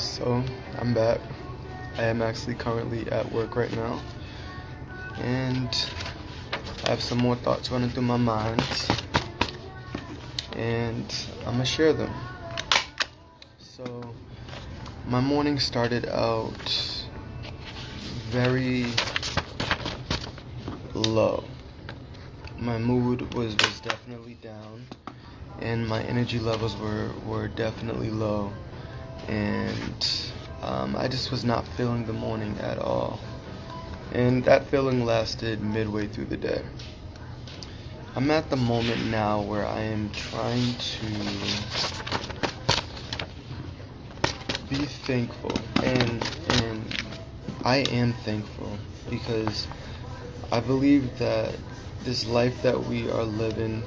So, I'm back. I am actually currently at work right now, and I have some more thoughts running through my mind, and I'm gonna share them. So, my morning started out very low. My mood was definitely down, and my energy levels were definitely low, and I just was not feeling the morning at all. And that feeling lasted midway through the day. I'm at the moment now where I am trying to be thankful, and I am thankful because I believe that this life that we are living,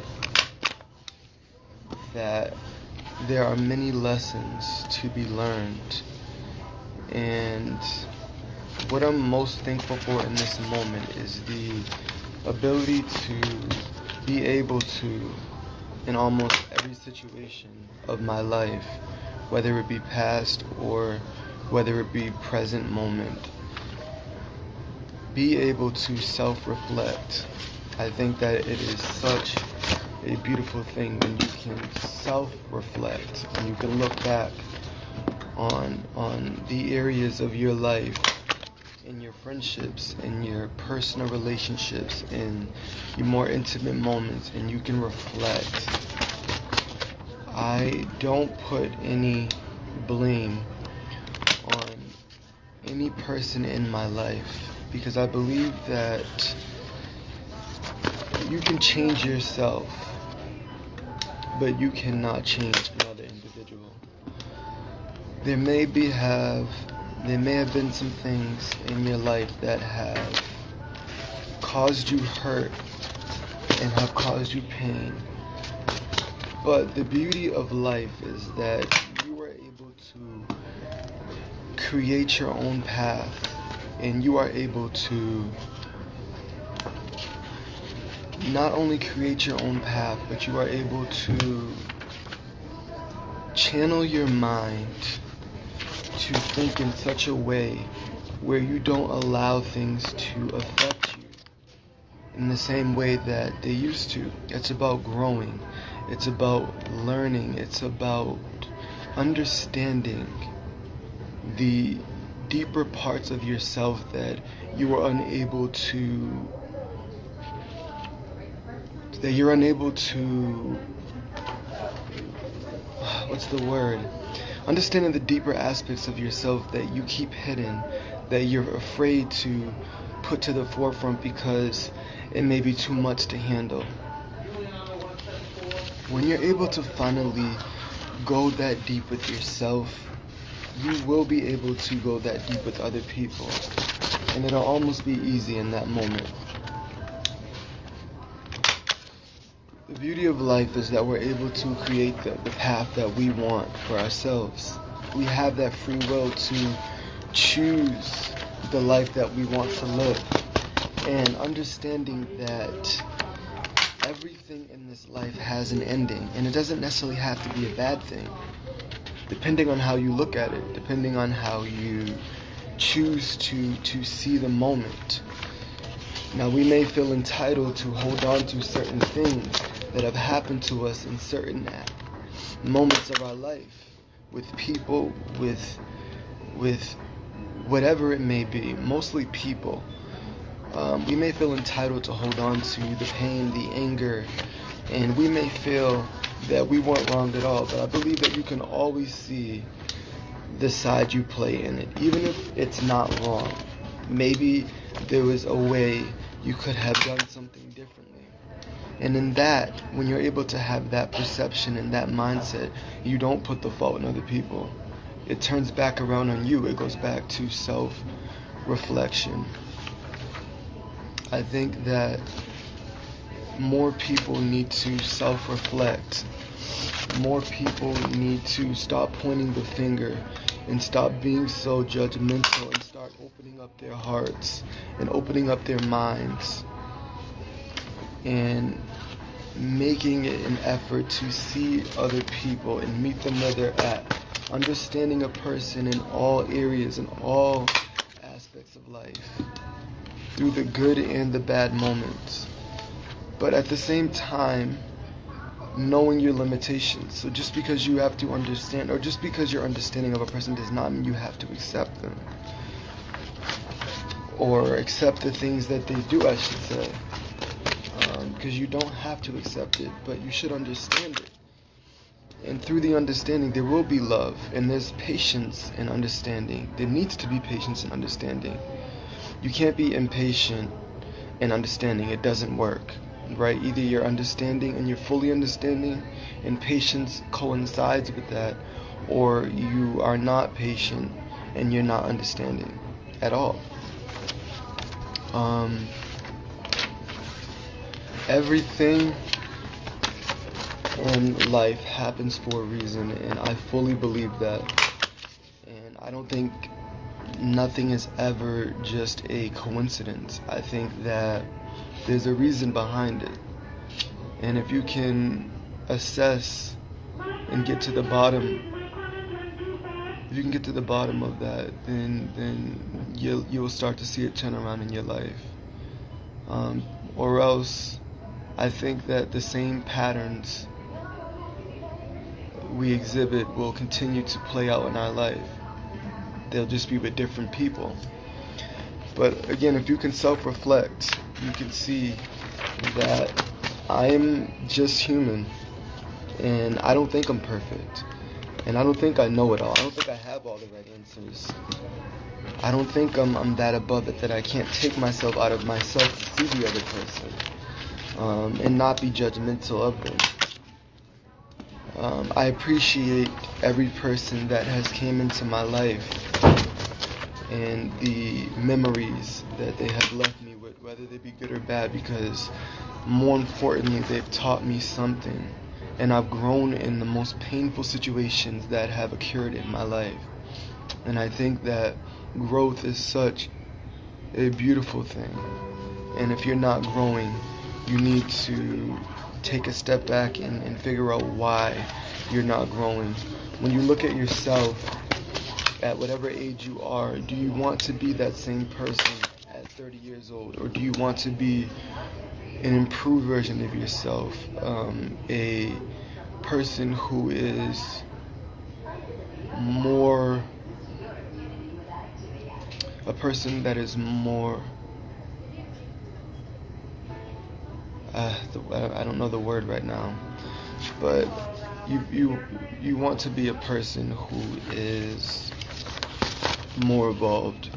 that there are many lessons to be learned. And what I'm most thankful for in this moment is the ability to be able to, in almost every situation of my life, whether it be past or whether it be present moment, be able to self-reflect. I think that it is such a beautiful thing when you can self-reflect and you can look back on the areas of your life, in your friendships, in your personal relationships, in your more intimate moments, and you can reflect. I don't put any blame on any person in my life because I believe that you can change yourself, but you cannot change another individual. There may have been some things in your life that have caused you hurt and have caused you pain. But the beauty of life is that you are able to create your own path, and you are able to not only create your own path, but you are able to channel your mind to think in such a way where you don't allow things to affect you in the same way that they used to. It's about growing. It's about learning. It's about understanding the deeper parts of yourself that you are unable to what's the word? Understanding the deeper aspects of yourself that you keep hidden, that you're afraid to put to the forefront because it may be too much to handle. When you're able to finally go that deep with yourself, you will be able to go that deep with other people. And it'll almost be easy in that moment. The beauty of life is that we're able to create the path that we want for ourselves. We have that free will to choose the life that we want to live. And understanding that everything in this life has an ending. And it doesn't necessarily have to be a bad thing. Depending on how you look at it. Depending on how you choose to see the moment. Now, we may feel entitled to hold on to certain things that have happened to us in certain moments of our life, with people, with whatever it may be, mostly people. We may feel entitled to hold on to the pain, the anger, and we may feel that we weren't wrong at all, but I believe that you can always see the side you play in it, even if it's not wrong. Maybe there was a way you could have done something differently. And in that, when you're able to have that perception and that mindset, you don't put the fault in other people. It turns back around on you. It goes back to self-reflection. I think that more people need to self-reflect. More people need to stop pointing the finger and stop being so judgmental and start opening up their hearts and opening up their minds and making it an effort to see other people and meet them where they're at, understanding a person in all areas, in all aspects of life, through the good and the bad moments. But at the same time, knowing your limitations. So just because you have to understand, or just because your understanding of a person does not mean you have to accept them, or accept the things that they do, I should say. Because you don't have to accept it, but you should understand it. And through the understanding, there will be love, and there's patience and understanding. There needs to be patience and understanding. You can't be impatient and understanding. It doesn't work, right? Either you're understanding and you're fully understanding, and patience coincides with that, or you are not patient and you're not understanding at all. Everything in life happens for a reason, and I fully believe that. And I don't think nothing is ever just a coincidence. I think that there's a reason behind it. And if you can assess and get to the bottom, if you can get to the bottom of that, then you'll start to see it turn around in your life. Or else, I think that the same patterns we exhibit will continue to play out in our life. They'll just be with different people. But again, if you can self-reflect, you can see that I'm just human, and I don't think I'm perfect, and I don't think I know it all. I don't think I have all the right answers. I don't think I'm that above it that I can't take myself out of myself to see the other person, and not be judgmental of them. I appreciate every person that has came into my life and the memories that they have left me with, whether they be good or bad, because more importantly, they've taught me something, and I've grown in the most painful situations that have occurred in my life. And I think that growth is such a beautiful thing, and if you're not growing, you need to take a step back and figure out why you're not growing. When you look at yourself at whatever age you are, do you want to be that same person at 30 years old, or do you want to be an improved version of yourself, a person who is more, a person that is more, I don't know the word right now, but you want to be a person who is more evolved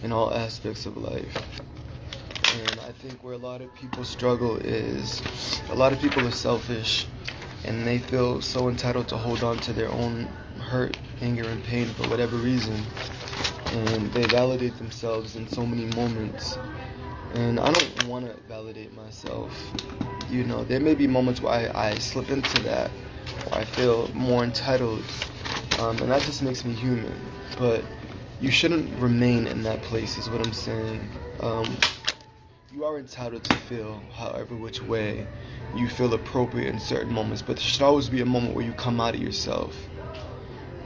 in all aspects of life. And I think where a lot of people struggle is a lot of people are selfish, and they feel so entitled to hold on to their own hurt, anger, and pain for whatever reason, and they validate themselves in so many moments. And I don't want to validate myself. You know, there may be moments where I slip into that, where I feel more entitled, and that just makes me human. But you shouldn't remain in that place, is what I'm saying. You are entitled to feel however which way you feel appropriate in certain moments, but there should always be a moment where you come out of yourself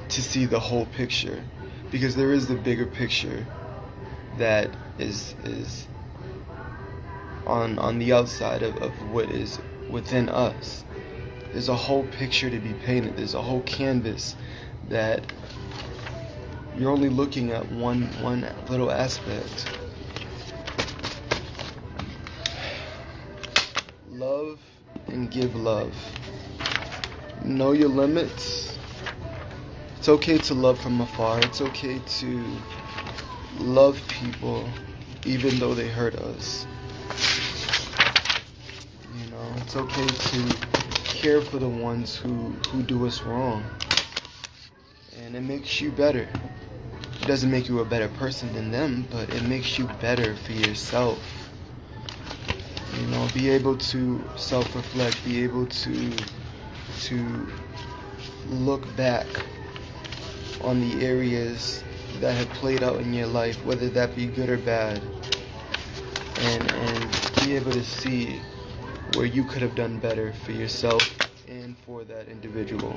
to see the whole picture, because there is the bigger picture that is on the outside of what is within us. There's a whole picture to be painted. There's a whole canvas that you're only looking at one little aspect. Love and give love. Know your limits. It's okay to love from afar. It's okay to love people even though they hurt us. You know, it's okay to care for the ones who do us wrong. And it makes you better. It doesn't make you a better person than them, but it makes you better for yourself. You know, be able to self-reflect, be able to look back on the areas that have played out in your life, whether that be good or bad, and be able to see where you could have done better for yourself and for that individual.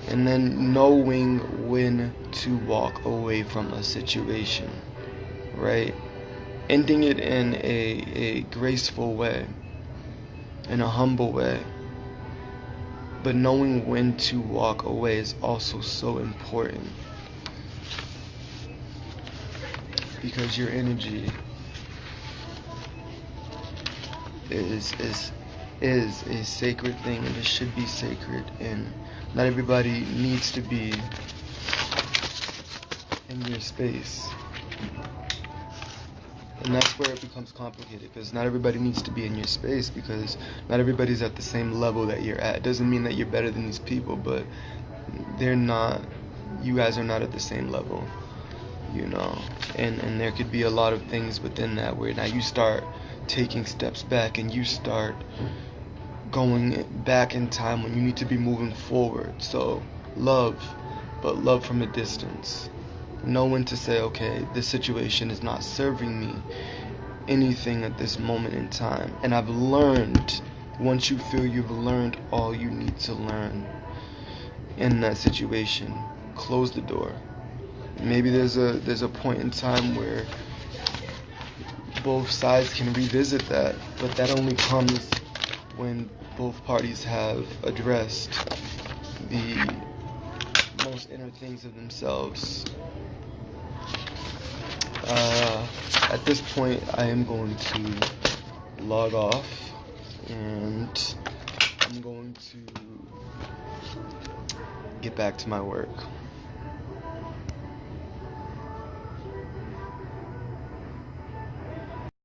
and then knowing when to walk away from a situation, right? Ending it in a graceful way, in a humble way. But knowing when to walk away is also so important, because your energy is a sacred thing, and it should be sacred, and not everybody needs to be in your space. And that's where it becomes complicated, because not everybody needs to be in your space, because not everybody's at the same level that you're at. It doesn't mean that you're better than these people, but they're not, you guys are not at the same level, you know. And there could be a lot of things within that where now you start taking steps back, and you start going back in time when you need to be moving forward. So love, but love from a distance. Know when to say, okay, this situation is not serving me anything at this moment in time. And I've learned, once you feel you've learned all you need to learn in that situation, close the door. Maybe there's a point in time where both sides can revisit that, but that only comes when both parties have addressed the most inner things of themselves. At this point, I am going to log off, and I'm going to get back to my work.